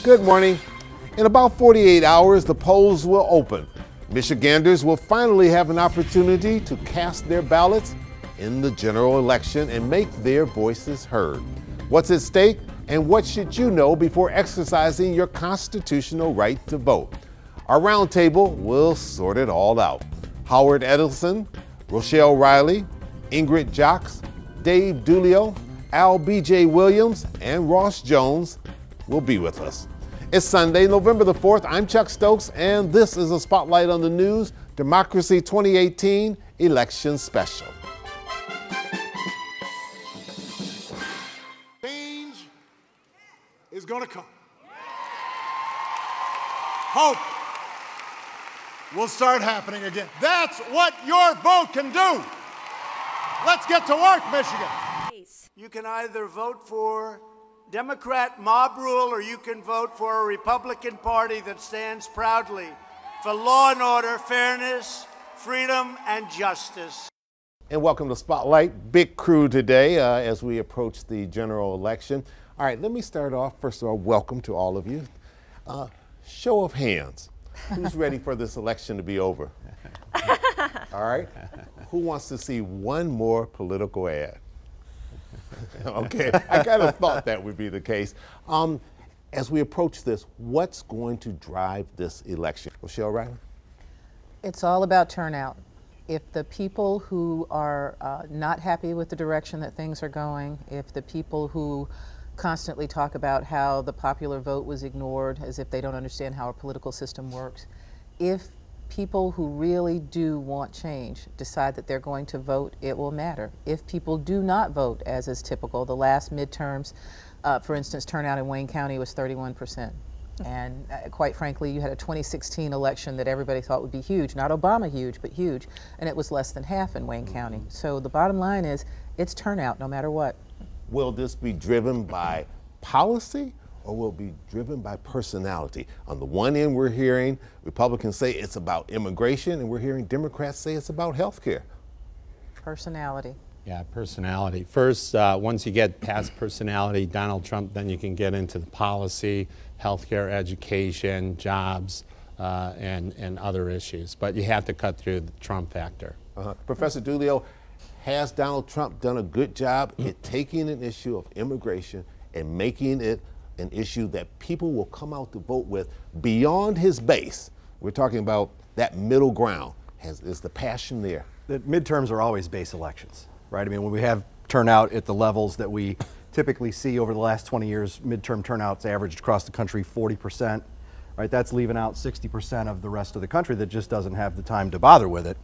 Good morning. In about 48 hours, the polls will open. Michiganders will finally have an opportunity to cast their ballots in the general election and make their voices heard. What's at stake and what should you know before exercising your constitutional right to vote? Our roundtable will sort it all out. Howard Edelson, Rochelle Riley, Ingrid Jocks, Dave Dulio, Al B.J. Williams, and Ross Jones will be with us. It's Sunday, November the 4th. I'm Chuck Stokes, and this is a Spotlight on the News Democracy 2018 Election Special. Change is going to come. Hope will start happening again. That's what your vote can do. Let's get to work, Michigan. You can either vote for Democrat mob rule, or you can vote for a Republican Party that stands proudly for law and order, fairness, freedom, and justice. And welcome to Spotlight. Big crew today as we approach the general election. All right, let me start off. First of all, welcome to all of you. Show of hands. Who's ready for this election to be over? All right. Who wants to see one more political ad? Okay, I kind of thought that would be the case. As we approach this, what's going to drive this election? Rochelle Riley? It's all about turnout. If the people who are not happy with the direction that things are going, if the people who constantly talk about how the popular vote was ignored as if they don't understand how our political system works, if people who really do want change decide that they're going to vote, it will matter. If people do not vote, as is typical, the last midterms, for instance, turnout in Wayne County was 31%. And quite frankly, you had a 2016 election that everybody thought would be huge, not Obama huge, but huge, and it was less than half in Wayne County. So the bottom line is, it's turnout no matter what. Will this be driven by policy, or will be driven by personality? On the one end, we're hearing Republicans say it's about immigration, and we're hearing Democrats say it's about health care. Personality. Yeah, personality. First, once you get past personality, Donald Trump, then you can get into the policy, healthcare, education, jobs, and other issues. But you have to cut through the Trump factor. Professor Dulio, has Donald Trump done a good job at taking an issue of immigration and making it an issue that people will come out to vote with beyond his base? We're talking about that middle ground. Is the passion there? The midterms are always base elections, right? I mean, when we have turnout at the levels that we typically see over the last 20 years, midterm turnouts averaged across the country 40%, right? That's leaving out 60% of the rest of the country that just doesn't have the time to bother with it.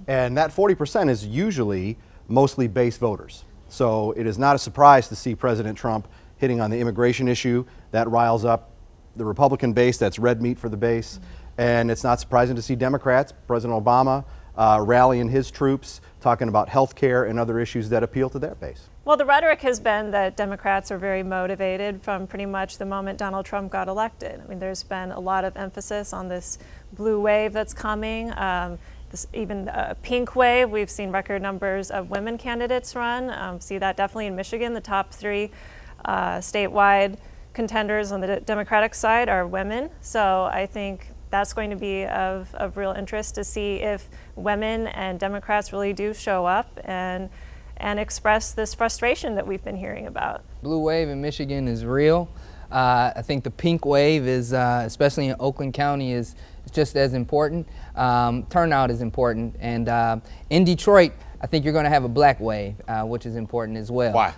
And that 40% is usually mostly base voters. So it is not a surprise to see President Trump hitting on the immigration issue. That riles up the Republican base. That's red meat for the base. And it's not surprising to see Democrats, President Obama, rallying his troops, talking about health care and other issues that appeal to their base. Well, the rhetoric has been that Democrats are very motivated from pretty much the moment Donald Trump got elected. I mean, there's been a lot of emphasis on this blue wave that's coming. Even a pink wave. We've seen record numbers of women candidates run. See that definitely in Michigan. The top three statewide contenders on the Democratic side are women. So I think that's going to be of real interest to see if women and Democrats really do show up and express this frustration that we've been hearing about. Blue wave in Michigan is real. I think the pink wave is, especially in Oakland County, is just as important. Turnout is important. And in Detroit, I think you're going to have a black wave, which is important as well. Why?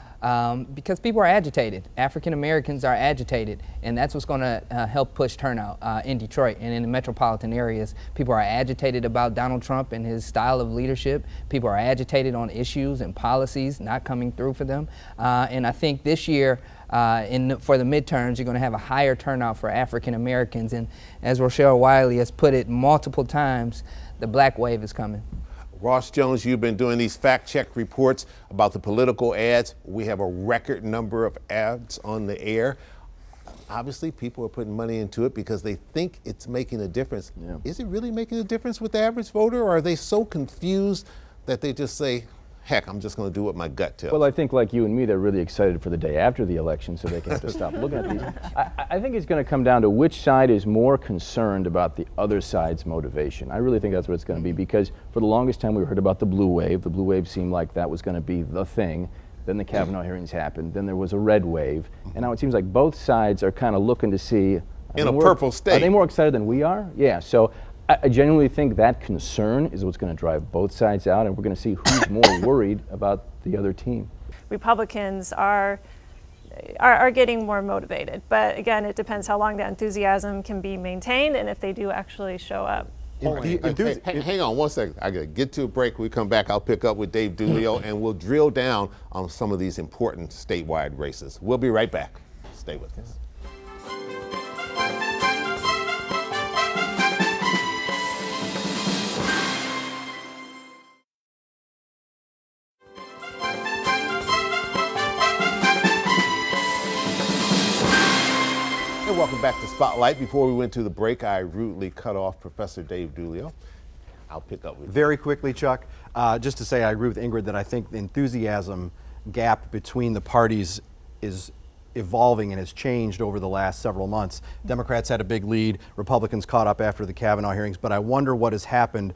Because people are agitated. African Americans are agitated, and that's what's going to help push turnout in Detroit and in the metropolitan areas. People are agitated about Donald Trump and his style of leadership. People are agitated on issues and policies not coming through for them. And I think this year, for the midterms, you're going to have a higher turnout for African Americans. And as Rochelle Wiley has put it multiple times, the black wave is coming. Ross Jones, you've been doing these fact-check reports about the political ads. We have a record number of ads on the air. Obviously, people are putting money into it because they think it's making a difference. Yeah. Is it really making a difference with the average voter, or are they so confused that they just say, heck, I'm just going to do what my gut tells. Well, I think like you and me, they're really excited for the day after the election so they can have to stop looking at these. I think it's going to come down to which side is more concerned about the other side's motivation. I really think that's what it's going to be, because for the longest time we heard about the blue wave. The blue wave seemed like that was going to be the thing. Then the Kavanaugh hearings happened. Then there was a red wave. And now it seems like both sides are kind of looking to see. In a purple state. Are they more excited than we are? Yeah. So I genuinely think that concern is what's going to drive both sides out, and we're going to see who's more worried about the other team. Republicans are getting more motivated, but again, it depends how long that enthusiasm can be maintained and if they do actually show up. Hang on 1 second. I got to get to a break. When we come back, I'll pick up with Dave Dulio, and we'll drill down on some of these important statewide races. We'll be right back. Stay with us. Welcome back to Spotlight. Before we went to the break, I rudely cut off Professor Dave Dulio. I'll pick up with you. Very quickly, Chuck, just to say I agree with Ingrid that I think the enthusiasm gap between the parties is evolving and has changed over the last several months. Democrats had a big lead, Republicans caught up after the Kavanaugh hearings, but I wonder what has happened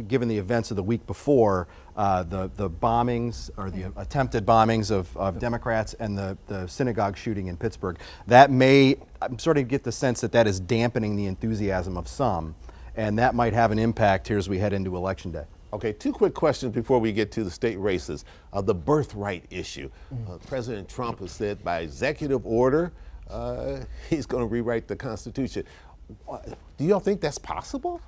given the events of the week before, the bombings or the attempted bombings of Democrats and the synagogue shooting in Pittsburgh. That may, I'm starting to get the sense that that is dampening the enthusiasm of some, and that might have an impact here as we head into Election Day. Okay, two quick questions before we get to the state races. The birthright issue. President Trump has said by executive order he's going to rewrite the Constitution. Do y'all think that's possible?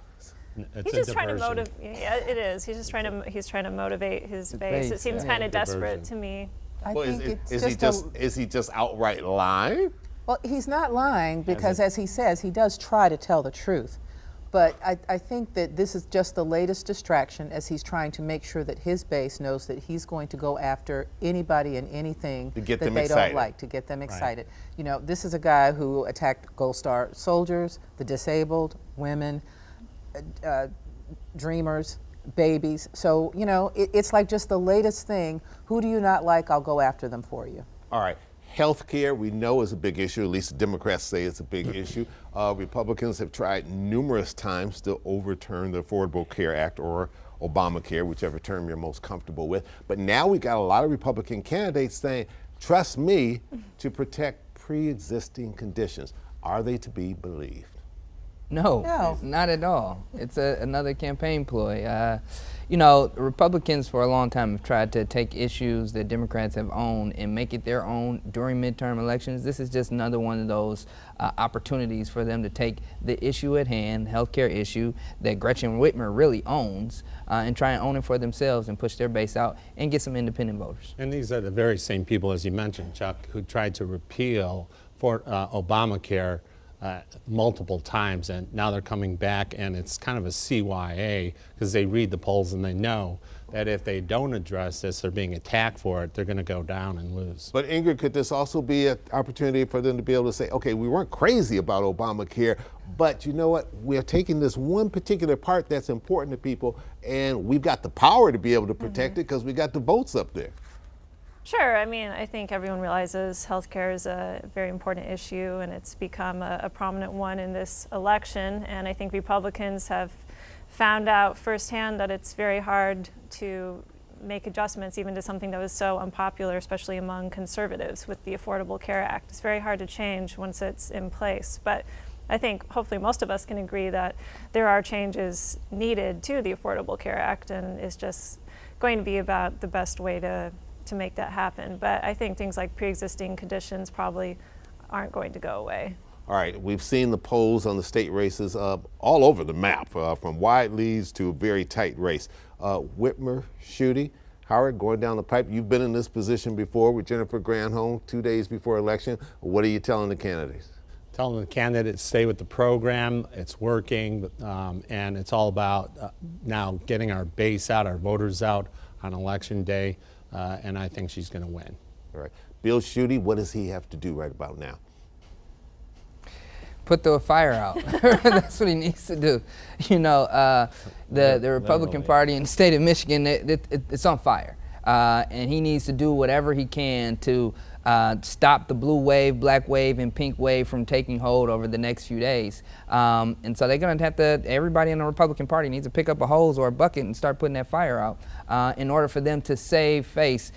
He's just trying to motivate. Yeah, it is. He's just trying to motivate his base. It seems kind of desperate to me. Is he just outright lying? Well, he's not lying because, as he says, he does try to tell the truth. But I think that this is just the latest distraction as he's trying to make sure that his base knows that he's going to go after anybody and anything that they don't like, to get them excited. Right. You know, this is a guy who attacked Gold Star soldiers, the disabled, women, dreamers, babies. So, you know, it's like just the latest thing. Who do you not like? I'll go after them for you. All right. Health care, we know, is a big issue. At least the Democrats say it's a big issue. Republicans have tried numerous times to overturn the Affordable Care Act or Obamacare, whichever term you're most comfortable with. But now we got a lot of Republican candidates saying, trust me to pre-existing conditions. Are they to be believed? No, not at all. It's another campaign ploy. You know, Republicans for a long time have tried to take issues that Democrats have owned and make it their own during midterm elections. This is just another one of those opportunities for them to take the issue at hand, healthcare issue that Gretchen Whitmer really owns, and try and own it for themselves and push their base out and get some independent voters. And these are the very same people, as you mentioned, Chuck, who tried to repeal Obamacare multiple times, and now they're coming back, and it's kind of a CYA because they read the polls and they know that if they don't address this, they're being attacked for it, they're going to go down and lose. But Ingrid, could this also be an opportunity for them to be able to say, okay, we weren't crazy about Obamacare, but you know what, we're taking this one particular part that's important to people, and we've got the power to be able to protect it because we got the votes up there. Sure. I mean, I think everyone realizes healthcare is a very important issue, and it's become a prominent one in this election. And I think Republicans have found out firsthand that it's very hard to make adjustments even to something that was so unpopular, especially among conservatives with the Affordable Care Act. It's very hard to change once it's in place. But I think hopefully most of us can agree that there are changes needed to the Affordable Care Act, and it's just going to be about the best way to make that happen. But I think things like pre-existing conditions probably aren't going to go away. All right, we've seen the polls on the state races all over the map, from wide leads to a very tight race. Whitmer, Schuette, Howard, going down the pipe. You've been in this position before with Jennifer Granholm 2 days before election. What are you telling the candidates? Telling the candidates stay with the program. It's working, and it's all about now getting our base out, our voters out on election day. And I think she's going to win. All right. Bill Schuette, what does he have to do right about now? Put the fire out. That's what he needs to do. You know, the Republican Party in the state of Michigan, it's on fire. and he needs to do whatever he can to stop the blue wave, black wave, and pink wave from taking hold over the next few days. And so they're going to have to, everybody in the Republican Party needs to pick up a hose or a bucket and start putting that fire out in order for them to save face,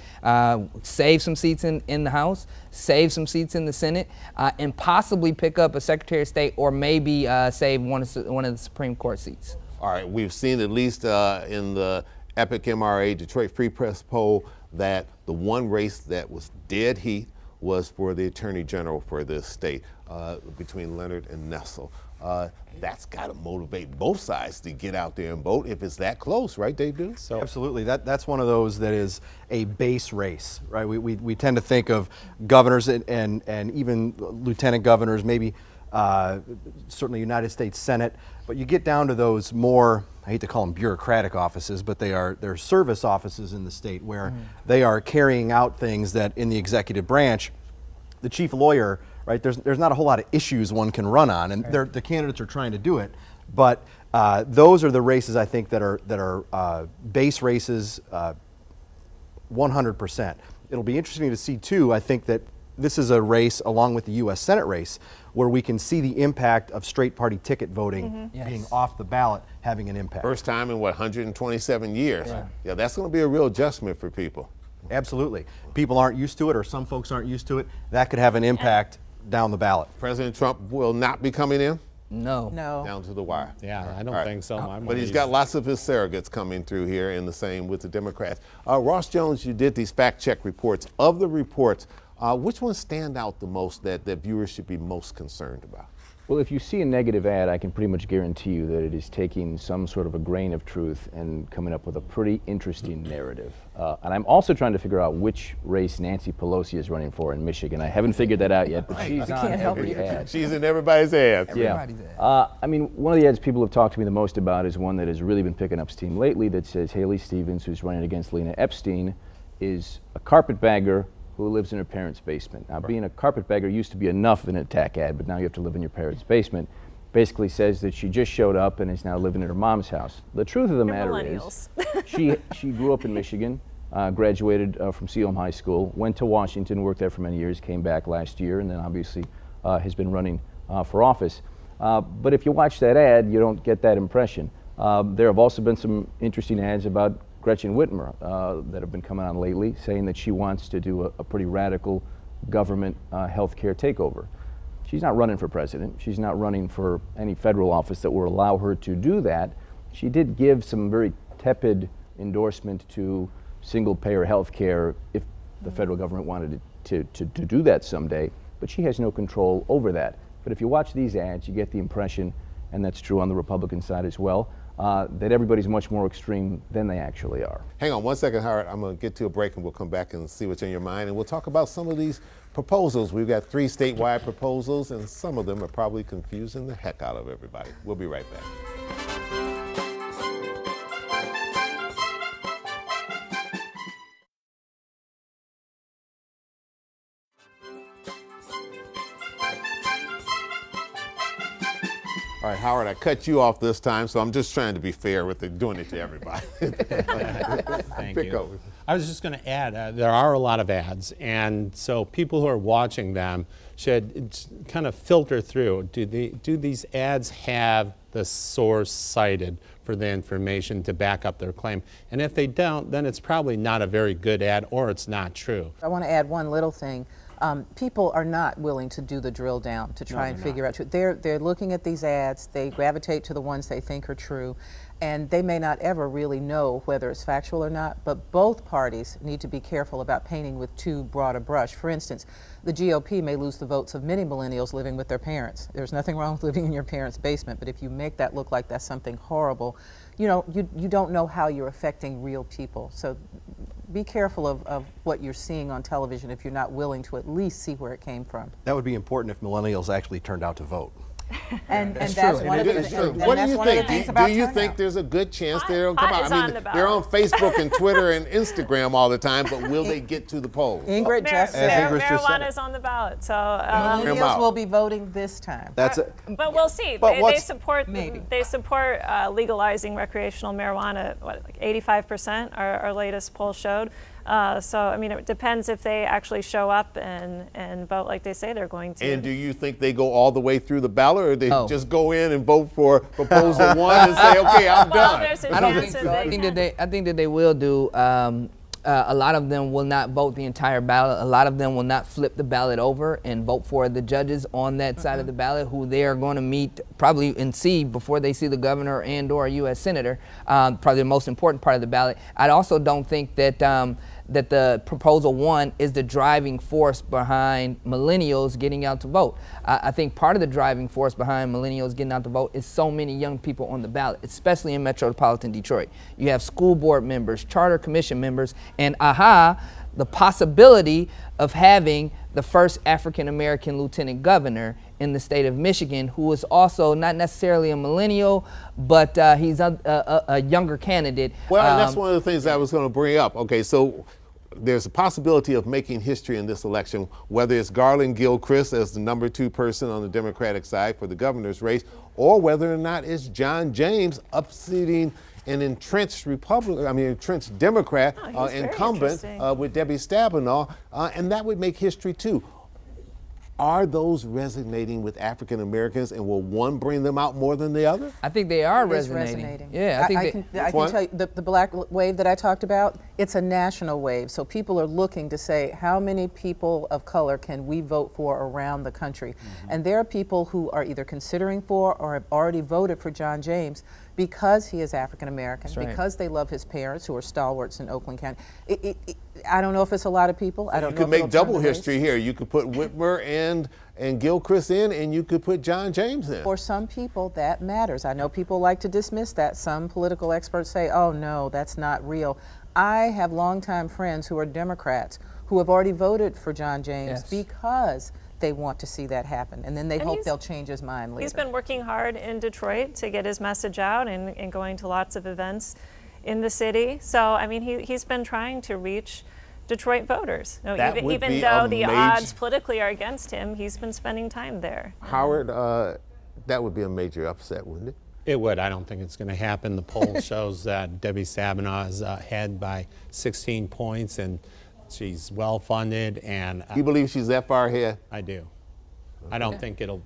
save some seats in the House, save some seats in the Senate, and possibly pick up a Secretary of State or maybe save one of the Supreme Court seats. All right, we've seen at least in the Epic MRA Detroit Free Press poll that the one race that was dead heat was for the Attorney General for this state, between Leonard and Nessel. That's got to motivate both sides to get out there and vote if it's that close, right, Dave Duke? So absolutely, that's one of those that is a base race, right? We tend to think of governors and even lieutenant governors, maybe certainly United States Senate, but you get down to those more, I hate to call them bureaucratic offices, but they're service offices in the state where they are carrying out things that in the executive branch, the chief lawyer, right, there's not a whole lot of issues one can run on, and the candidates are trying to do it, but those are the races I think that are base races 100%. It'll be interesting to see too, I think that this is a race along with the U.S. Senate race where we can see the impact of straight party ticket voting being off the ballot having an impact. First time in what, 127 years? Yeah, that's going to be a real adjustment for people. Absolutely. People aren't used to it, or some folks aren't used to it. That could have an impact down the ballot. President Trump will not be coming in? No. Down to the wire. Yeah, I don't think so. But he's got lots of his surrogates coming through here, and the same with the Democrats. Ross Jones, you did these fact check reports. Of the reports, which ones stand out the most that viewers should be most concerned about? Well, if you see a negative ad, I can pretty much guarantee you that it is taking some sort of a grain of truth and coming up with a pretty interesting narrative. And I'm also trying to figure out which race Nancy Pelosi is running for in Michigan. I haven't figured that out yet, but she's on every ad. She's in everybody's ads. Everybody's ad. I mean, one of the ads people have talked to me the most about is one that has really been picking up steam lately that says Haley Stevens, who's running against Lena Epstein, is a carpetbagger who lives in her parents' basement. Now, being a carpetbagger used to be enough of an attack ad, but now you have to live in your parents' basement. Basically says that she just showed up and is now living in her mom's house. The truth of the matter is, she grew up in Michigan, graduated from Seaholm High School, went to Washington, worked there for many years, came back last year, and then obviously has been running for office. But if you watch that ad, you don't get that impression. There have also been some interesting ads about Gretchen Whitmer that have been coming on lately, saying that she wants to do a pretty radical government health care takeover. She's not running for president. She's not running for any federal office that will allow her to do that. She did give some very tepid endorsement to single-payer health care if the federal government wanted to do that someday, but she has no control over that. But if you watch these ads, you get the impression, and that's true on the Republican side as well, that everybody's much more extreme than they actually are. Hang on one second, Howard. I'm going to get to a break and we'll come back and see what's in your mind. And we'll talk about some of these proposals. We've got 3 statewide proposals, and some of them are probably confusing the heck out of everybody. We'll be right back. All right, Howard, I cut you off this time, so I'm just trying to be fair with doing it to everybody. Thank you. I was just going to add, there are a lot of ads, and so people who are watching them should kind of filter through. Do these ads have the source cited for the information to back up their claim? And if they don't, then it's probably not a very good ad, or it's not true. I want to add one little thing. People are not willing to do the drill down to try and figure out. They're looking at these ads, they gravitate to the ones they think are true, and they may not ever really know whether it's factual or not, but both parties need to be careful about painting with too broad a brush. For instance, the GOP may lose the votes of many millennials living with their parents. There's nothing wrong with living in your parents' basement, but if you make that look like that's something horrible, you know, you don't know how you're affecting real people. So be careful of what you're seeing on television if you're not willing to at least see where it came from. That would be important if millennials actually turned out to vote. And that's one of the things. What do you think? Do you think there's a good chance they'll come out? I mean, they're on Facebook and Twitter and Instagram all the time, but will they get to the polls? Ingrid just said marijuana is on the ballot, so millennials will be voting this time. But we'll see. They support legalizing recreational marijuana. What, like 85%? Our latest poll showed. So, I mean, it depends if they actually show up and vote like they say they're going to. And do you think they go all the way through the ballot, or they just go in and vote for proposal 1 and say, okay, I'm done? I don't think so. I think that they will do. A lot of them will not vote the entire ballot. A lot of them will not flip the ballot over and vote for the judges on that side of the ballot, who they are going to meet probably and see before they see the governor and or a U.S. senator, probably the most important part of the ballot. I also don't think that that the proposal 1 is the driving force behind millennials getting out to vote. I think part of the driving force behind millennials getting out to vote is so many young people on the ballot, especially in metropolitan Detroit. You have school board members, charter commission members, and the possibility of having the first African-American lieutenant governor in the state of Michigan, who is also not necessarily a millennial, but he's a younger candidate. Well, and that's one of the things I was going to bring up. Okay, so there's a possibility of making history in this election, whether it's Garland Gilchrist as the #2 person on the Democratic side for the governor's race, or whether or not it's John James upseating an entrenched entrenched Democrat incumbent with Debbie Stabenow, and that would make history too. Are those resonating with African Americans, and will one bring them out more than the other? I think they are resonating. Yeah, I can tell you, the black wave that I talked about, it's a national wave. So people are looking to say, how many people of color can we vote for around the country? And there are people who are either considering for or have already voted for John James because he is African American, because they love his parents who are stalwarts in Oakland County. I don't know if it's a lot of people. I don't know. You could make double history here. You could put Whitmer and Gilchrist in, and you could put John James in. For some people, that matters. I know people like to dismiss that. Some political experts say, oh no, that's not real. I have longtime friends who are Democrats who have already voted for John James because they want to see that happen, and then they hope they'll change his mind later. He's been working hard in Detroit to get his message out and going to lots of events in the city. So, I mean, he's been trying to reach Detroit voters. You know, even though the odds politically are against him, he's been spending time there. Howard, that would be a major upset, wouldn't it? It would. I don't think it's going to happen. The poll shows that Debbie Stabenow is ahead by 16 points, and she's well funded. And you believe she's that far ahead? I do. I don't think it'll.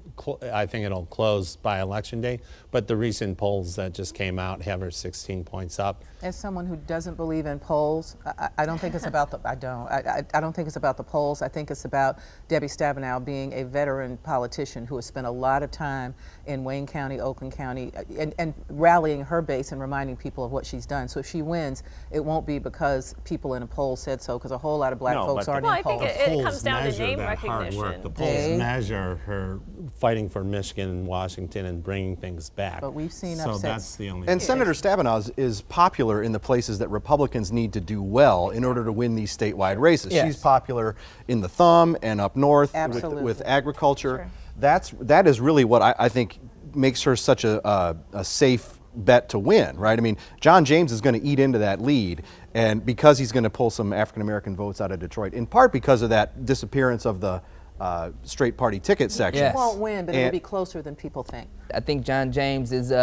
I think it'll close by election day. But the recent polls that just came out have her 16 points up. As someone who doesn't believe in polls, I don't think it's about the. I don't think it's about the polls. I think it's about Debbie Stabenow being a veteran politician who has spent a lot of time in Wayne County, Oakland County, and rallying her base and reminding people of what she's done. So if she wins, it won't be because people in a poll said so, because a whole lot of black folks aren't in polls. I think it comes down to name recognition. Hard work. The polls measure her fighting for Michigan and Washington and bringing things back. But we've seen so upsets. that's the only. And Senator Stabenow is popular in the places that Republicans need to do well in order to win these statewide races. She's popular in the Thumb and up north with agriculture. Sure. That is really what I think makes her such a safe bet to win, right? I mean, John James is going to eat into that lead, and because he's going to pull some African American votes out of Detroit, in part because of that disappearance of the straight party ticket section. He won't win, but it'll be closer than people think. I think John James is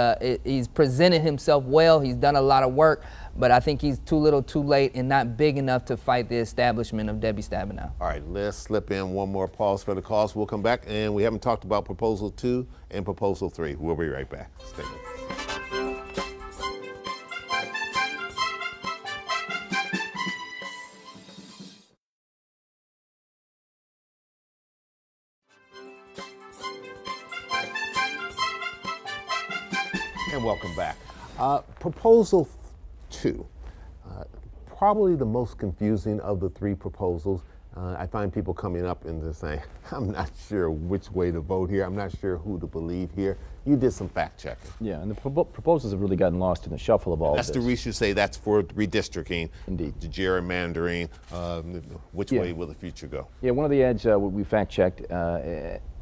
he's presented himself well. He's done a lot of work, but I think he's too little, too late, and not big enough to fight the establishment of Debbie Stabenow. All right, let's slip in one more pause for the cause. We'll come back, and we haven't talked about Proposal 2 and Proposal 3. We'll be right back. Stay with us. And welcome back. Proposal 2, probably the most confusing of the 3 proposals. I find people coming up and just saying, I'm not sure which way to vote here. I'm not sure who to believe here. You did some fact checking. Yeah, and the proposals have really gotten lost in the shuffle of all this. That's the reason you say that's for redistricting. Indeed. The gerrymandering. Which way will the future go? Yeah, one of the ads we fact checked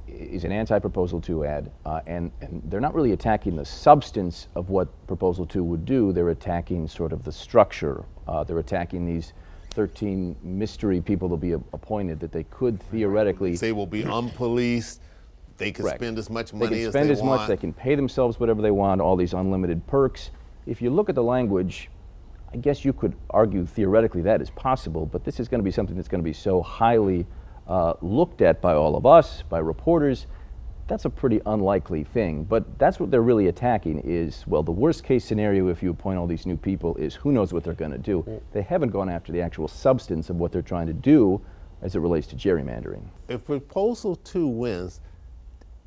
is an anti-Proposal 2 ad, and they're not really attacking the substance of what Proposal 2 would do. They're attacking sort of the structure. They're attacking these 13 mystery people that'll be appointed that they could theoretically say will be unpoliced. They can spend as much money as they want. They can spend as much. They can pay themselves whatever they want. All these unlimited perks. If you look at the language, I guess you could argue theoretically that is possible, but this is going to be something that's going to be so highly looked at by all of us, by reporters. That's a pretty unlikely thing, but that's what they're really attacking is, well, the worst case scenario if you appoint all these new people is who knows what they're going to do. They haven't gone after the actual substance of what they're trying to do as it relates to gerrymandering. If Proposal 2 wins,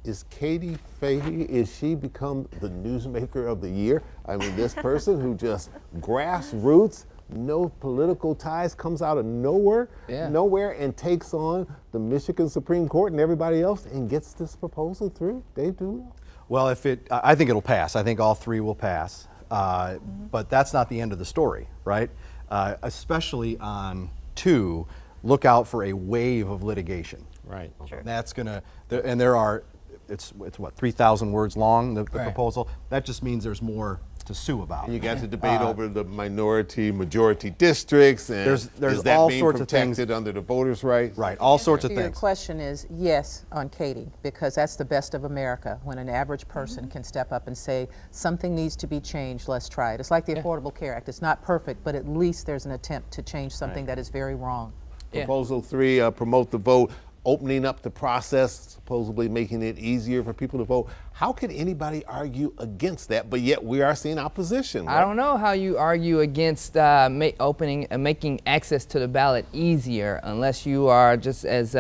is Katie Fahey, is she become the newsmaker of the year? I mean, this person who just grassroots, no political ties, comes out of nowhere, and takes on the Michigan Supreme Court and everybody else and gets this proposal through. Dave Doolittle? Well, I think it'll pass. I think all three will pass. But that's not the end of the story, right? Especially on 2, look out for a wave of litigation. Right. Sure. That's gonna, and there are, it's what, 3,000 words long, the proposal. That just means there's more to sue about. And you got to debate over the minority-majority districts, and there's is that all being sorts of protected things under the voters' rights? Right, all sorts of Your things. question is yes on Katie, because that's the best of America, when an average person can step up and say, something needs to be changed, let's try it. It's like the Affordable Care Act. It's not perfect, but at least there's an attempt to change something that is very wrong. Proposal 3, promote the vote, opening up the process, supposedly making it easier for people to vote. How could anybody argue against that, but yet we are seeing opposition? Right? I don't know how you argue against making access to the ballot easier, unless you are, just as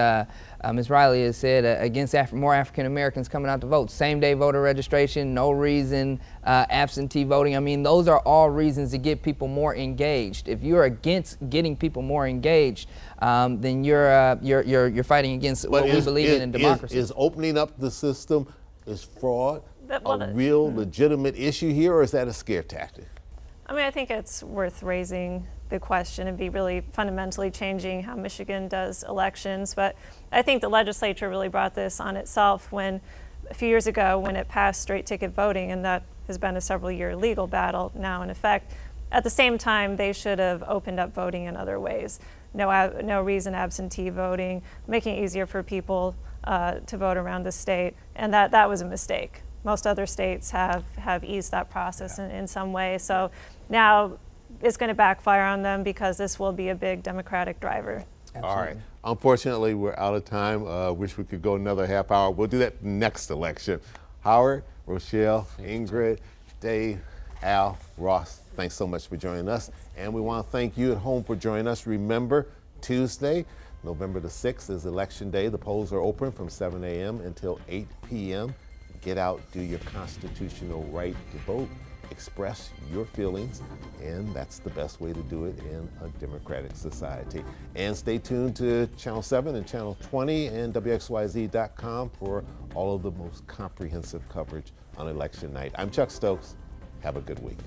Ms. Riley has said, against more African Americans coming out to vote. Same-day voter registration, no reason, absentee voting. I mean, those are all reasons to get people more engaged. If you're against getting people more engaged, then you're fighting against what we believe in democracy. Is opening up the system, is fraud a real legitimate issue here, or is that a scare tactic? I mean, I think it's worth raising the question and be really fundamentally changing how Michigan does elections. But I think the legislature really brought this on itself when, a few years ago, when it passed straight ticket voting, and that has been a several-year legal battle now in effect. At the same time, they should have opened up voting in other ways. No reason absentee voting, making it easier for people to vote around the state, and that was a mistake. Most other states have eased that process in some way. So now it's going to backfire on them because this will be a big Democratic driver. Absolutely. All right. Unfortunately, we're out of time. Wish we could go another half hour. We'll do that next election. Howard, Rochelle, Ingrid, Dave, Al, Ross, thanks so much for joining us. And we want to thank you at home for joining us. Remember, Tuesday, November the 6th is Election Day. The polls are open from 7 a.m. until 8 p.m. Get out, do your constitutional right to vote, express your feelings, and that's the best way to do it in a democratic society. And stay tuned to Channel 7 and Channel 20 and WXYZ.com for all of the most comprehensive coverage on election night. I'm Chuck Stokes. Have a good week.